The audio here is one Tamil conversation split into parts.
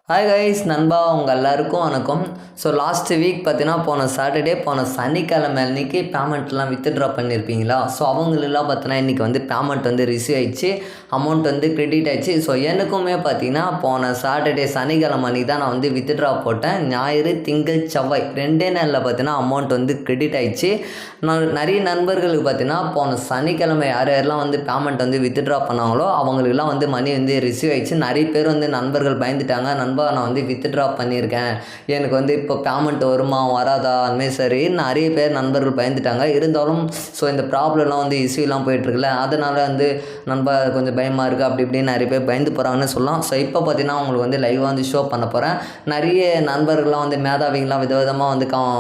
ஹாய் கைஸ் நண்பா உங்கள் எல்லாருக்கும் வணக்கம். ஸோ லாஸ்ட் வீக் பார்த்தீங்கன்னா போன சாட்டர்டே போன சனிக்கிழமை அன்றைக்கி பேமெண்ட்லாம் வித்ட்ரா பண்ணியிருப்பீங்களா? ஸோ அவங்களெல்லாம் பார்த்தீங்கன்னா இன்றைக்கி வந்து பேமெண்ட் வந்து ரிசீவ் ஆயிடுச்சு, அமௌண்ட் வந்து கிரெடிட் ஆயிடுச்சு. ஸோ எனக்குமே பார்த்தீங்கன்னா போன சாட்டர்டே சனிக்கிழமை அன்றைக்கி தான் நான் வந்து வித்ட்ரா போட்டேன். ஞாயிறு திங்கள் செவ்வாய் 2 நாளில் பார்த்தீங்கன்னா அமௌண்ட் வந்து கிரெடிட் ஆயிடுச்சு. நான் நிறைய நண்பர்களுக்கு பார்த்தீங்கன்னா போன சனிக்கிழமை யார் யாரெல்லாம் வந்து பேமெண்ட் வந்து வித்ட்ரா பண்ணாங்களோ அவங்களுக்குலாம் வந்து மணி வந்து ரிசீவ் ஆயிடுச்சு. நிறைய பேர் வந்து நண்பர்கள் பயந்துட்டாங்க, நான் வந்து வித்ட்ரா பண்ணியிருக்கேன், எனக்கு வந்து இப்போ பேமெண்ட் வருமா வராதா அதுமாரி சரி நிறைய பேர் நண்பர்கள் பயந்துட்டாங்க. இருந்தாலும் ஸோ இந்த ப்ராப்ளம்லாம் வந்து இஷ்யூலாம் போயிட்டுருக்குல்ல, அதனால் வந்து நண்பா கொஞ்சம் பயமாக இருக்குது அப்படி இப்படின்னு நிறைய பேர் பயந்து போகிறாங்கன்னு சொல்லலாம். ஸோ இப்போ பார்த்தீங்கன்னா உங்களுக்கு வந்து லைவாக வந்து ஷோ பண்ண போகிறேன். நிறைய நண்பர்கள்லாம் வந்து மேதாவிகளாம் விதவிதமாக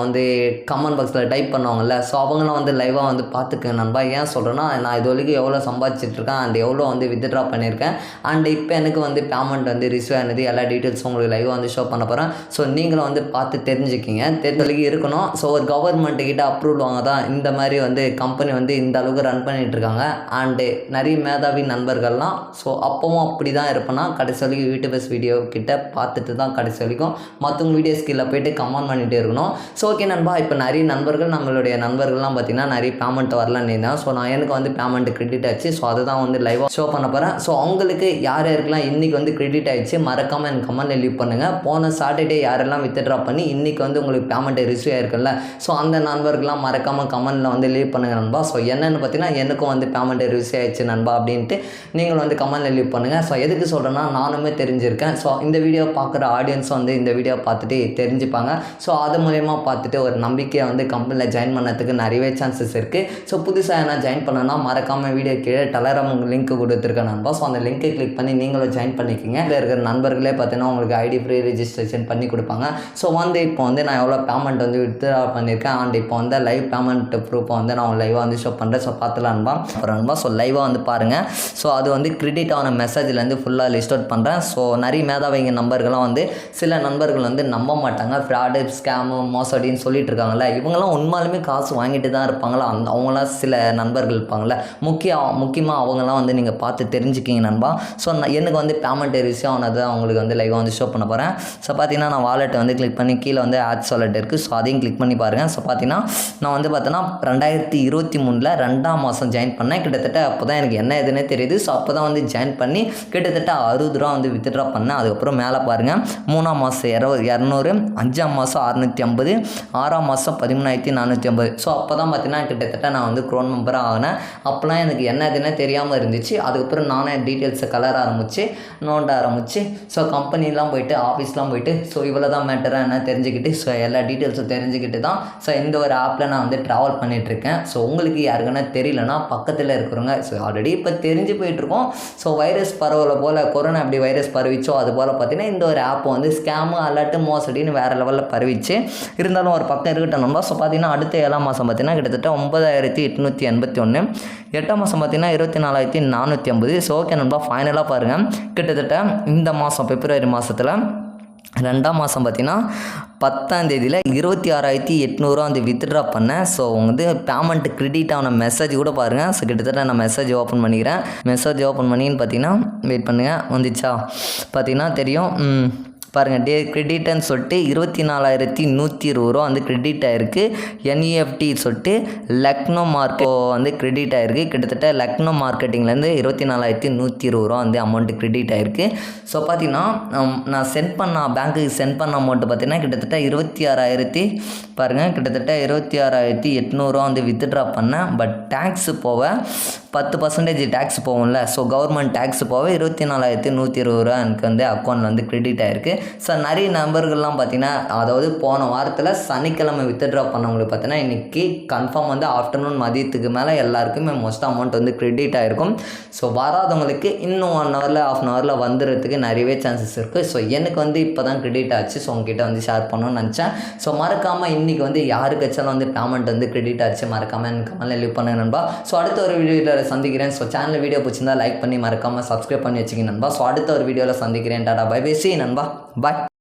வந்து கமெண்ட் பாக்ஸில் டைப் பண்ணுவாங்கள்ல, ஸோ அவங்களாம் வந்து லைவாக வந்து பார்த்துக்கேன் நண்பா. ஏன் சொல்கிறேன்னா நான் இது வரைக்கும் எவ்வளோ சம்பாதிச்சிட்ருக்கேன் அண்ட் எவ்வளோ வந்து வித்ட்ரா பண்ணியிருக்கேன் அண்ட் இப்போ எனக்கு வந்து பேமெண்ட் வந்து ரிசீவ் ஆனது எல்லா டீட்டெயில்ஸும் உங்களுக்கு லைவாக வந்து ஷோ பண்ண போகிறேன். ஸோ நீங்களும் வந்து பார்த்து தெரிஞ்சுக்கிங்க, தேர்தலுக்கு இருக்கணும். ஸோ ஒரு கவர்மெண்ட்டுக்கிட்ட அப்ரூவல் வாங்க தான் இந்த மாதிரி வந்து கம்பெனி வந்து இந்த அளவுக்கு ரன் பண்ணிகிட்ருக்காங்க. அண்டு நிறைய மேதாவி நண்பர்கள்லாம் ஸோ அப்போவும் அப்படி தான் இருப்பேன்னா கடைசி வரைக்கும் யூடியூபர்ஸ் வீடியோ கிட்ட பார்த்துட்டு தான் கடைசி வரைக்கும் மற்றவங்க வீடியோஸ் கீழே போய்ட்டு கமெண்ட் பண்ணிகிட்டே இருக்கணும். ஸோ ஓகே நண்பா, இப்போ நிறைய நண்பர்கள் நம்மளுடைய நண்பர்கள்லாம் பார்த்தீங்கன்னா நிறைய பேமெண்ட் வரலன்னு தான். ஸோ நான் எனக்கு வந்து பேமெண்ட் கிரெடிட் ஆச்சு. ஸோ அதை தான் வந்து லைவாக ஷோ பண்ண போகிறேன். ஸோ அவங்களுக்கு யார் யாருக்கெல்லாம் இன்றைக்கி வந்து கிரெடிட் ஆகிடுச்சு மறக்காமல் எனக்கு கமெண்ட் லீவ் பண்ணுங்கள். போன சாட்டர்டே யாரெல்லாம் வித்ட்ரா பண்ணி இன்றைக்கி வந்து உங்களுக்கு பேமெண்ட் ரிசீவ் ஆயிருக்குல்ல, ஸோ அந்த நண்பர்கள்லாம் மறக்காமல் கமெண்ட்டில் வந்து லீவ் பண்ணுங்கள் நண்பா. ஸோ என்னென்னு பார்த்தீங்கன்னா எனக்கும் வந்து பேமெண்ட் ரிசீவ் ஆயிடுச்சு நண்பா அப்படின்ட்டு நீங்களும் வந்து கமெண்ட்டில் லீவ் பண்ணுங்கள். ஸோ எதுக்கு சொல்கிறேன்னா நானுமே தெரிஞ்சிருக்கேன். ஸோ இந்த வீடியோ பார்க்குற ஆடியன்ஸ் வந்து இந்த வீடியோ பார்த்துட்டு தெரிஞ்சுப்பாங்க. ஸோ அது மூலயமா பார்த்துட்டு ஒரு நம்பிக்கையை வந்து கம்பெனியில் ஜாயின் பண்ணதுக்கு நிறையவே சான்சஸ் இருக்குது. ஸோ புதுசாக என்ன ஜாயின் பண்ணனா மறக்காமல் வீடியோ கீழே டெலகிராம் லிங்க் கொடுத்துருக்கேன் நண்பா. ஸோ அந்த லிங்க்கை கிளிக் பண்ணி நீங்களும் ஜாயின் பண்ணிக்கிங்க. இதில் இருக்கிற நண்பர்களே பார்த்தீங்கன்னா உங்களுக்கு ஐடி ஃப்ரீ ரிஜிஸ்ட்ரேஷன் பண்ணி கொடுப்பாங்க. ஸோ வந்து இப்போ வந்து நான் எவ்வளோ பேமெண்ட் வந்து வித்ட்ரா பண்ணியிருக்கேன் அண்ட் இப்போ வந்து லைவ் பேமெண்ட் ப்ரூஃபை வந்து நான் லைவாக வந்து ஷோ பண்ணுறேன். ஸோ பார்த்துலான்பா அப்புறம் நண்பா. ஸோ லைவாக வந்து பாருங்கள். ஸோ அது வந்து கிரெடிட் ஆன மெசேஜ்லேருந்து ஃபுல்லாக லிஸ்ட் அவுட் பண்ணுறேன். ஸோ நிறைய மேதாவிங்க நம்பர்கள்லாம் வந்து சில நண்பர்கள் வந்து நம்ப மாட்டாங்க, ஃப்ராடு ஸ்கேமு மோசடின்னு சொல்லிட்டு இருக்காங்கல்ல, இவங்கெல்லாம் உண்மையாலுமே காசு வாங்கிட்டு தான் இருப்பாங்களா? அவங்களாம் சில நண்பர்கள் இருப்பாங்கள்ல, முக்கியமாக அவங்களாம் வந்து நீங்கள் பார்த்து தெரிஞ்சுக்கிங்க நண்பா. ஸோ எனக்கு வந்து பேமெண்ட் ரிசீவ் ஆனது அவங்களுக்கு வந்து லைவாக வந்து ஷோ பண்ண போகிறேன். ஸோ பார்த்தீங்கன்னா நான் வாலெட்டை வந்து கிளிக் பண்ணி கீழே வந்து ஆட்ஸ் வாலெட் இருக்குது. ஸோ அதையும் கிளிக் பண்ணி பாருங்கள். ஸோ பார்த்தீங்கன்னா நான் வந்து பார்த்தோன்னா 2023 2ஆம் மாதம் ஜாயின் பண்ணேன். கிட்டத்தட்ட அப்போ தான் எனக்கு என்ன எதுன்னே தெரியுது. ஸோ அப்போ தான் வந்து ஜாயின் பண்ணி கிட்டத்தட்ட 60 ரூபா வந்து வித்ட்ரா பண்ணேன். அதுக்கப்புறம் மேலே பாருங்கள் 3ஆம் மாதம் 200, 5ஆம் மாதம் 650, 6ஆம் மாதம் 13,450. ஸோ அப்போ தான் பார்த்தீங்கன்னா கிட்டத்தட்ட நான் வந்து க்ரோன் மெம்பராக ஆகினேன். அப்போலாம் எனக்கு என்ன எதுன்னே தெரியாமல் இருந்துச்சு. அதுக்கப்புறம் நானே டீட்டெயில்ஸை கலர ஆரம்பித்து நோண்ட ஆரம்பித்து ஸோ கம்பெனிலாம் போயிட்டு ஆஃபீஸ்லாம் போயிட்டு ஸோ இவ்வளோ தான் மேட்டராக என்ன தெரிஞ்சுக்கிட்டு ஸோ எல்லா டீட்டெயில்ஸும் தெரிஞ்சுக்கிட்டு தான் ஸோ இந்த ஒரு ஆப்பில் நான் வந்து ட்ராவல் பண்ணிகிட்ருக்கேன். ஸோ உங்களுக்கு யாருக்குன்னா தெரியலனா பக்கத்தில் இருக்கிறவங்க ஸோ ஆல்ரெடி இப்போ தெரிஞ்சு போயிட்டுருக்கோம். ஸோ வைரஸ் பரவலை போல் கொரோனா எப்படி வைரஸ் பரவிச்சோ அது போல் பார்த்தீங்கன்னா இந்த ஒரு ஆப் வந்து ஸ்கேமு அலர்ட்டு மோசடின்னு வேறு லெவலில் பரவிச்சு. இருந்தாலும் ஒரு பக்கம் இருக்கட்டணும்பா. ஸோ பார்த்தீங்கன்னா அடுத்த 7ஆம் மாதம் பார்த்தீங்கன்னா கிட்டத்தட்ட 9,881, 8ஆம் மாதம் பார்த்தீங்கன்னா 24,450. ஸோ ஓகே நண்பா, ஃபைனலாக பாருங்கள் கிட்டத்தட்ட இந்த மாதம் பிப்ரவரி மாதத்தில் 2ஆம் மாதம் பார்த்தீங்கன்னா 10ஆம் தேதியில் 26,800 வந்து வித்ட்ரா பண்ணேன். ஸோ வந்து பேமெண்ட் கிரெடிட் ஆன மெசேஜ் கூட பாருங்கள். ஸோ கிட்டத்தட்ட நான் மெசேஜ் ஓப்பன் பண்ணிக்கிறேன். மெசேஜ் ஓப்பன் பண்ணின்னு பார்த்தீங்கன்னா வெயிட் பண்ணுங்கள், வந்துச்சா பார்த்தீங்கன்னா தெரியும் பாருங்கள். கிரெடிட்னு சொல்லிட்டு 24,120 வந்து கிரெடிட் ஆகிருக்கு. என்இஎஃப்டி சொல்லிட்டு லக்னோ மார்க்கெட் வந்து கிரெடிட் ஆகிருக்கு. கிட்டத்தட்ட லக்னோ மார்க்கெட்டிங்லேருந்து 24,120 வந்து அமௌண்ட்டு கிரெடிட் ஆகிருக்கு. ஸோ பார்த்தீங்கன்னா நான் பேங்க்குக்கு சென்ட் பண்ண அமௌண்ட்டு பார்த்தீங்கன்னா கிட்டத்தட்ட 26,000 பாருங்கள் கிட்டத்தட்ட 26,800 வந்து வித்ட்ரா பண்ணேன். பட் டேக்ஸு போக 10% டேக்ஸ் போகும்ல, ஸோ கவர்மெண்ட் டேக்ஸ் போக 24,120 எனக்கு வந்து அக்கௌண்ட் வந்து கிரெடிட் ஆகிருக்கு. ஸோ நிறைய நம்பர்கள்லாம் பார்த்தீங்கன்னா அதாவது போன வாரத்தில் சனிக்கிழமை வித்ட்ரா பண்ணவங்களுக்கு பார்த்தீங்கன்னா இன்றைக்கி கன்ஃபார்ம் வந்து ஆஃப்டர்நூன் மதியத்துக்கு மேலே எல்லாருக்குமே மோஸ்ட் அமௌண்ட் வந்து கிரெடிட் ஆகிருக்கும். ஸோ வராதவங்களுக்கு இன்னும் 1 ஹவரில் ½ ஹவரில் வந்துடுறதுக்கு நிறையவே சான்சஸ் இருக்குது. ஸோ எனக்கு வந்து இப்போ தான் கிரெடிட் ஆச்சு. ஸோ உங்ககிட்ட வந்து ஷேர் பண்ணணும்னு நினச்சேன். ஸோ மறக்காமல் இன்றைக்கி வந்து யாருக்காச்சும் வந்து பேமெண்ட் வந்து கிரெடிட் ஆச்சு மறக்காமல் எனக்கு கமெண்ட்டில் லீவ் பண்ணுங்க நண்பா. ஸோ அடுத்த ஒரு வீடியோவில் சந்திக்கிறேன். ஸோ சேனல் வீடியோ பிடிச்சிருந்தா லைக் பண்ணி மறக்காமல் சப்ஸ்கிரைப் பண்ணி வச்சுக்கிங்க நண்பா. ஸோ அடுத்த ஒரு வீடியோவில் சந்திக்கிறேன். டாடா பை பை, சி நண்பா, பாய்.